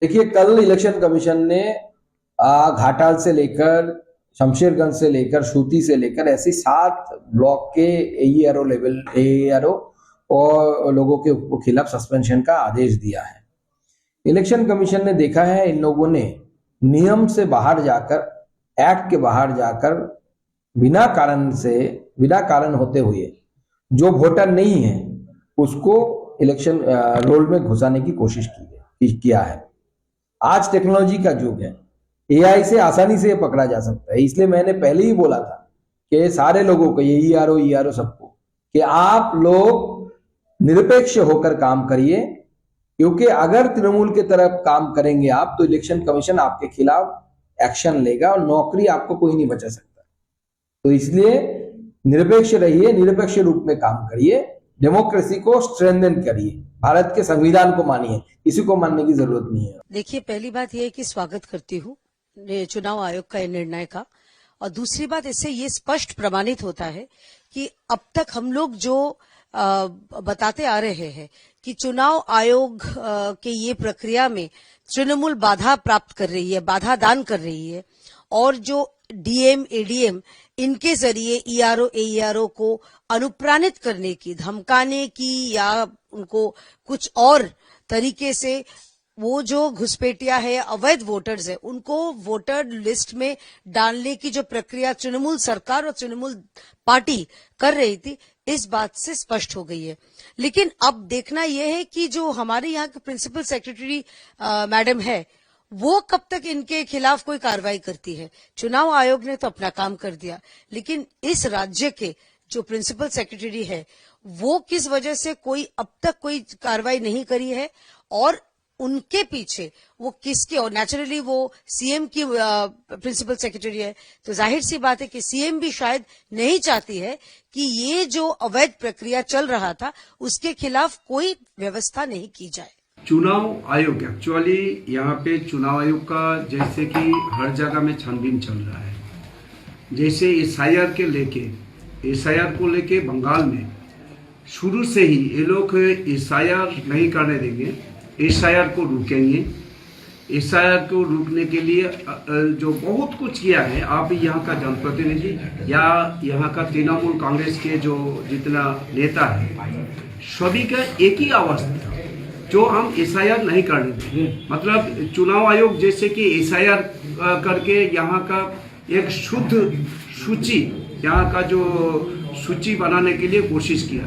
देखिए, कल election commission ने घाटाल से लेकर शमशेरगंज से लेकर सूती से लेकर ऐसी 7 ब्लॉक के एईआरओ लेवल एईआरओ और लोगों के खिलाफ सस्पेंशन का आदेश दिया है। इलेक्शन कमीशन ने देखा है इन लोगों ने नियम से बाहर जाकर, एक्ट के बाहर जाकर बिना कारण होते हुए जो वोटर नहीं है उसको इलेक्शन रोल में घुसाने की कोशिश किया है। आज टेक्नोलॉजी का युग है, एआई से आसानी से पकड़ा जा सकता है। इसलिए मैंने पहले ही बोला था कि सारे लोगों को, ये ईआरओ सबको, कि आप लोग निरपेक्ष होकर काम करिए, क्योंकि अगर तृणमूल के तरफ काम करेंगे आप तो इलेक्शन कमीशन आपके खिलाफ एक्शन लेगा और नौकरी आपको कोई नहीं बचा सकता। तो इसलिए निरपेक्ष रहिए, निरपेक्ष रूप में काम करिए, डेमोक्रेसी को स्ट्रेंथन करिए, भारत के संविधान को मानिए, किसी को मानने की जरूरत नहीं है। देखिए, पहली बात यह है कि स्वागत करती हूँ चुनाव आयोग का निर्णय का, और दूसरी बात, इससे ये स्पष्ट प्रमाणित होता है कि अब तक हम लोग जो बताते आ रहे हैं कि चुनाव आयोग के ये प्रक्रिया में तृणमूल बाधा प्राप्त कर रही है, बाधा दान कर रही है, और जो डीएम एडीएम इनके जरिए ईआरओ एईआरओ को अनुप्राणित करने की, धमकाने की या उनको कुछ और तरीके से वो जो घुसपैठिया है, अवैध वोटर्स है, उनको वोटर लिस्ट में डालने की जो प्रक्रिया तृणमूल सरकार और तृणमूल पार्टी कर रही थी, इस बात से स्पष्ट हो गई है। लेकिन अब देखना यह है कि जो हमारे यहाँ के प्रिंसिपल सेक्रेटरी मैडम है, वो कब तक इनके खिलाफ कोई कार्रवाई करती है। चुनाव आयोग ने तो अपना काम कर दिया, लेकिन इस राज्य के जो प्रिंसिपल सेक्रेटरी है वो किस वजह से अब तक कोई कार्रवाई नहीं करी है, और उनके पीछे वो किसके, और नेचुरली वो सीएम की प्रिंसिपल सेक्रेटरी है, तो जाहिर सी बात है कि सीएम भी शायद नहीं चाहती है कि ये जो अवैध प्रक्रिया चल रहा था उसके खिलाफ कोई व्यवस्था नहीं की जाए। चुनाव आयोग एक्चुअली यहाँ पे चुनाव आयोग का जैसे कि हर जगह में छानबीन चल रहा है। जैसे एसआईआर को लेके बंगाल में शुरू से ही ये लोग एसआईआर नहीं करने देंगे, एसआईआर को रोकेंगे। एसआईआर को रोकने के लिए जो बहुत कुछ किया है, आप यहाँ का जनप्रतिनिधि या यहाँ का तृणमूल कांग्रेस के जो जितना नेता है, सभी का एक ही आवाज था, जो हम एसआईआर नहीं करने देंगे। मतलब चुनाव आयोग जैसे कि एसआईआर करके यहाँ का एक शुद्ध सूची, यहाँ का जो सूची बनाने के लिए कोशिश किया,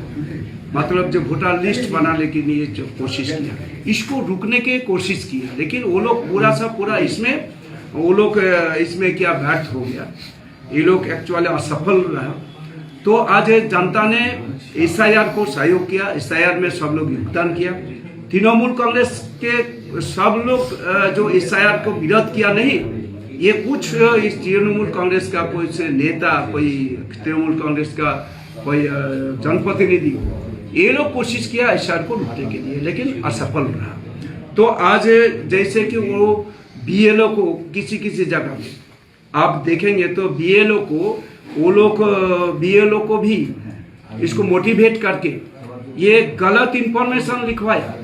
मतलब जो वोटर लिस्ट बनाने के लिए जो कोशिश किया, इसको रुकने की कोशिश किया, लेकिन वो लोग पूरा इसमें क्या व्यर्थ हो गया, ये लोग एक्चुअली असफल रहा। तो आज जनता ने एसआईआर को सहयोग किया, एसआईआर में सब लोग योगदान किया। तृणमूल कांग्रेस के सब लोग जो एसआईआर को विरोध किया नहीं, ये कुछ इस तृणमूल कांग्रेस का कोई नेता, कोई तृणमूल कांग्रेस का कोई जनप्रतिनिधि, ये लोग कोशिश किया एसआईआर को रोकने के लिए, लेकिन असफल रहा। तो आज जैसे कि वो बीएलओ को किसी जगह में आप देखेंगे तो बीएलओ को भी इसको मोटिवेट करके ये गलत इंफॉर्मेशन लिखवाया।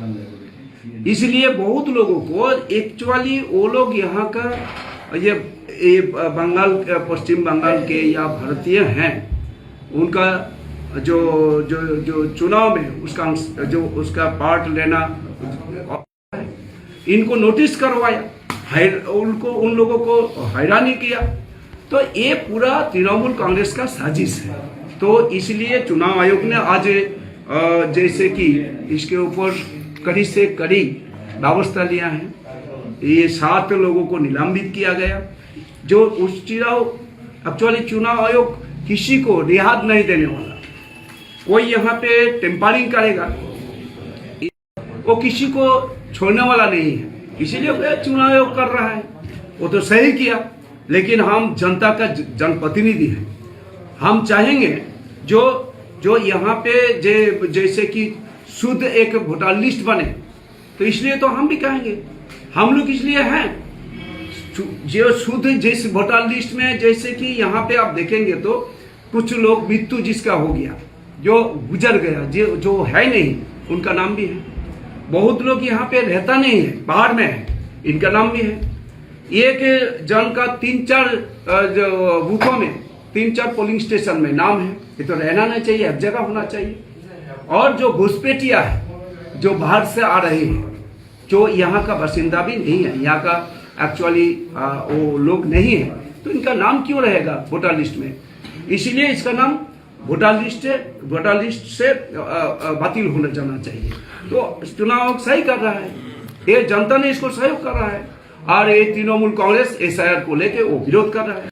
इसलिए बहुत लोगों को एक्चुअली वो लोग यहाँ का ये पश्चिम बंगाल के या भारतीय हैं, उनका जो चुनाव में उसका पार्ट लेना, इनको नोटिस करवाया, उन लोगों को हैरानी किया। तो ये पूरा तृणमूल कांग्रेस का साजिश है। तो इसलिए चुनाव आयोग ने आज जैसे कि इसके ऊपर कड़ी से कड़ी व्यवस्था लिया है। ये 7 लोगों को निलंबित किया गया। जो एक्चुअली चुनाव आयोग किसी को रिहाई नहीं देने वाला, कोई यहाँ पे टेम्परिंग करेगा वो किसी को छोड़ने वाला नहीं है। इसीलिए चुनाव आयोग कर रहा है, वो तो सही किया, लेकिन हम जनता का जनप्रतिनिधि हैं। हम चाहेंगे जो यहाँ पे जैसे कि शुद्ध एक वोटर लिस्ट बने, तो इसलिए तो हम भी कहेंगे, हम लोग इसलिए हैं जो शुद्ध जिस वोटर लिस्ट में, जैसे कि यहाँ पे आप देखेंगे तो कुछ लोग मृत्यु जिसका हो गया, जो गुजर गया, जो है नहीं, उनका नाम भी है। बहुत लोग यहाँ पे रहता नहीं है, बाहर में है, इनका नाम भी है। एक जन का 3-4 जो बूथों में 3-4 पोलिंग स्टेशन में नाम है। ये तो रहना नहीं चाहिए, हर जगह होना चाहिए। और जो घुसपैठिया है, जो बाहर से आ रहे हैं, जो यहाँ का बासिंदा भी नहीं है, यहाँ का एक्चुअली वो लोग नहीं है, तो इनका नाम क्यों रहेगा वोटर लिस्ट में? इसीलिए इसका नाम वोटर लिस्ट से बातिल होने जाना चाहिए। तो चुनाव आयोग सही कर रहा है, ये जनता ने इसको सहयोग कर रहा है, और ये तृणमूल कांग्रेस SIR को लेके वो विरोध कर रहा है।